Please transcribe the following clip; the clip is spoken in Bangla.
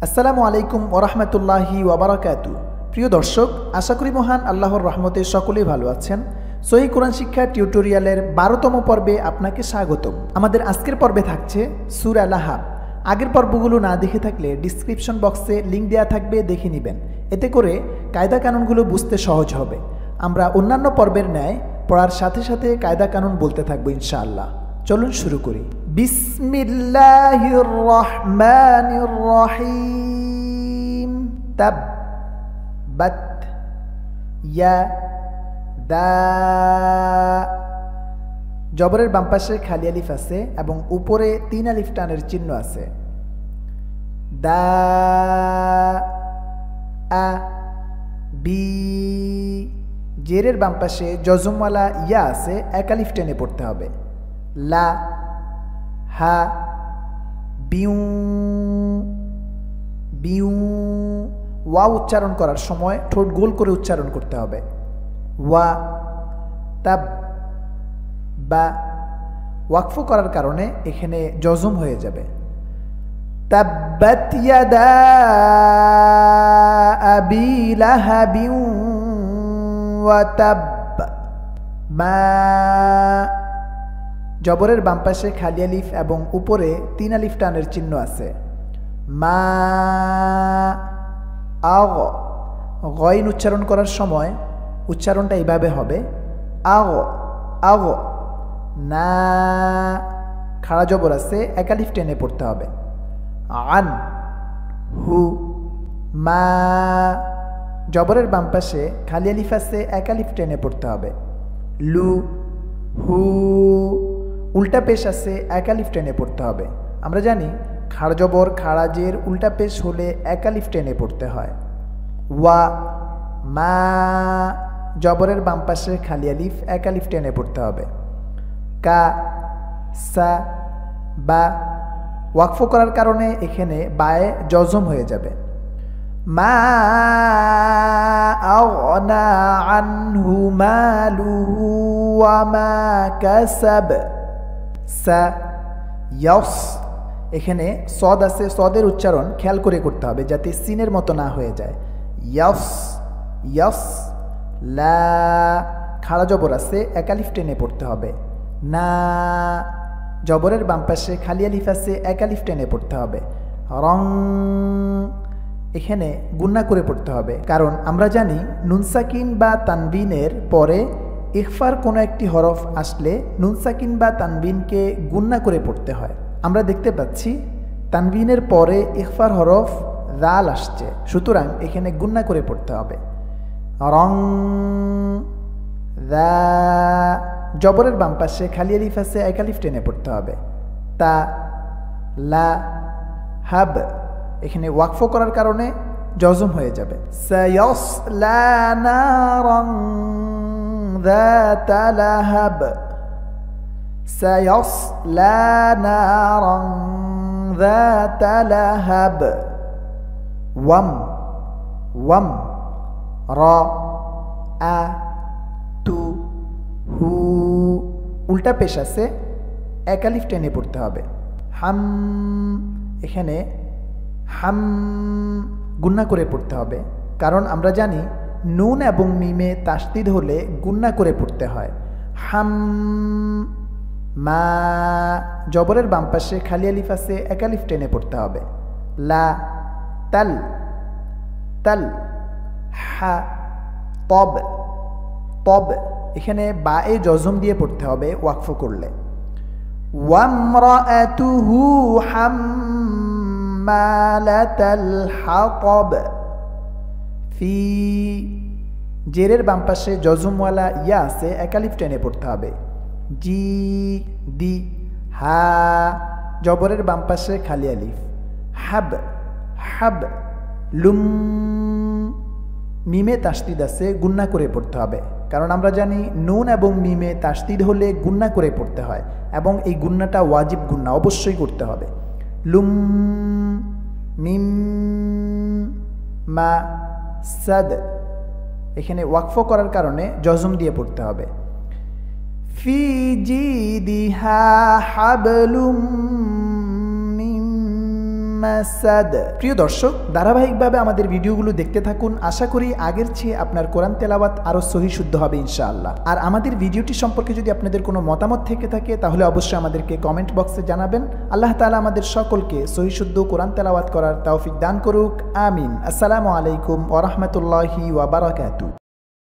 আসসালামু আলাইকুম ওরহমতুল্লাহি ওয়াবারাকাতু। প্রিয় দর্শক, আশা করি মহান আল্লাহর রহমতে সকলেই ভালো আছেন। সহি কোরআন শিক্ষা টিউটোরিয়ালের 12তম পর্বে আপনাকে স্বাগতম। আমাদের আজকের পর্বে থাকছে সূরা লাহাব। আগের পর্বগুলো না দেখে থাকলে ডিসক্রিপশন বক্সে লিঙ্ক দেওয়া থাকবে, দেখে নেবেন। এতে করে কায়দা কানুনগুলো বুঝতে সহজ হবে। আমরা অন্যান্য পর্বের ন্যায় পড়ার সাথে সাথে কায়দা কানুন বলতে থাকবো ইনশাআল্লাহ। চলুন শুরু করি। বিসমিল্লাহির রহমানির রহিম। তাব্বাত ইয়াদা। জবরের বাম পাশে খালি আলিফ আছে এবং উপরে 3 আলিফ টানের চিহ্ন আছে। দা আ বি। জেরের বাম পাশে জজমওয়ালা ইয়া আছে, 1 আলিফ টেনে পড়তে হবে। লা হা বিউ বিউ। ওয়া উচ্চারণ করার সময় ঠোঁট গোল করে উচ্চারণ করতে হবে। ওয়া তাব বা। ওয়াকফ করার কারণে এখানে জজম হয়ে যাবে। তাব্বাত ইয়াদা আবি লাহাবিন ওয়া তাব। মা। জবরের বাম পাশে খালি আলিফ এবং উপরে 3 আলিফ টানের চিহ্ন আছে। মা আগ। গইন উচ্চারণ করার সময় উচ্চারণটা এইভাবে হবে, আগ আগ। না। খাড়া জবর আছে, 1 আলিফ টেনে পড়তে হবে। আন হু। মা। জবরের বাম পাশে খালি আলিফ আছে, 1 আলিফ টেনে পড়তে হবে। লু হু। উল্টা পেশ আছে, 1 আলিফ টেনে পড়তে হবে। আমরা জানি খাড়া জবর খাড়া জের উল্টা পেশ হলে 1 আলিফ টেনে পড়তে হয়। ওয়া মা। জবরের বাম পাশে খালি আলিফ, 1 আলিফ টেনে পড়তে হবে। কা সা বা। ওয়াকফ করার কারণে এখানে বায়ে জজম হয়ে যাবে। মা আগনা আনহু মালুহু ওয়া মা কাসাব। সা ইয়াস। এখানে সদ আছে, সদের উচ্চারণ খেয়াল করে করতে হবে যাতে সিনের মতো না হয়ে যায়। ইয়াস ইয়াস লা। খাড়া জবর আছে, 1 আলিফ টেনে পড়তে হবে। না। জবরের বাম পাশে খালি আলিফ আছে, 1 আলিফ টেনে পড়তে হবে। রং। এখানে গুন্না করে পড়তে হবে, কারণ আমরা জানি নুন সাকিন বা তানবিনের পরে ইখফার কোনো একটি হরফ আসলে নুন সাকিন বা তানবিনকে গুন্না করে পড়তে হয়। আমরা দেখতে পাচ্ছি তানবিনের পরে ইখফার হরফ দাল আসছে, সুতরাং এখানে গুন্না করে পড়তে হবে। রং দা। জবরের বাম পাশে খালি আলিফ আছে, 1 আলিফ টেনে পড়তে হবে। তা লা হাব। এখানে ওয়াকফ করার কারণে জজম হয়ে যাবে। সায়াসলা নারান যাতা লাহাব। সায়াসলা নারান যাতা লাহাব। ওয়াম ওয়াম রা আ তু হু। উল্টা পেশ আছে, 1 আলিফ টেনে পড়তে হবে। হাম। এখানে হাম গুন্না করে পড়তে হবে, কারণ আমরা জানি নুন এবং মিমে তাসদিদ হলে গুন্না করে পড়তে হয়। হাম মা। জবরের বাম পাশে খালি আলিফ আছে, 1 আলিফ টেনে পড়তে হবে। লা তাল তাল। হা তব তব। এখানে বা এ জজম দিয়ে পড়তে হবে ওয়াকফ করলে। ওয়ামরাআতুহু হাম্মালাতাল হাতাব। ফি। জেরের বাম পাশে জজমওয়ালা ইয়া আছে, 1 আলিফ টেনে পড়তে হবে। জি দি হা। জবরের বাম পাশে খালি আলিফ। Hub hub. লুম। মিমে তাসদিদ আছে, গুন্না করে পড়তে হবে, কারণ আমরা জানি নুন এবং মিমে তাসদিদ হলে গুন্না করে পড়তে হয় এবং এই গুন্নাটা ওয়াজিব গুন্না, অবশ্যই করতে হবে। লুম মিম মা সাদ। এখানে ওয়াকফ করার কারণে জজম দিয়ে পড়তে হবে। ফি জি। في جيدها حبل من مسد। জবরের বাম পাশে খালি আলিফ আছে, 1 আলিফ টেনে পড়তে হবে। লা। Hub hub. লুম মিম মা সাদ। এখানে ওয়াকফ করার কারণে জজম দিয়ে পড়তে হবে। ফি জিদিহা হাবলুম মিন মাসাদ। ফি জিদিহা হাবলুম মিন মাসাদ। প্রিয় দর্শক, ধারাবাহিকভাবে আমাদের ভিডিওগুলো দেখতে থাকুন। আশা করি আগের চেয়ে আপনার কোরআন তেলাওয়াত আরো সহি শুদ্ধ হবে ইনশাআল্লাহ। আর আমাদের ভিডিওটি সম্পর্কে যদি আপনাদের কোনো মতামত থেকে থাকে তাহলে অবশ্যই আমাদেরকে কমেন্ট বক্সে জানাবেন। আল্লাহ তাআলা আমাদের সকলকে সহি শুদ্ধ কোরআন তেলাওয়াত করার তৌফিক দান করুক। আমিন। আসসালামু আলাইকুম ওয়া রাহমাতুল্লাহি ওয়া বারাকাতুহু।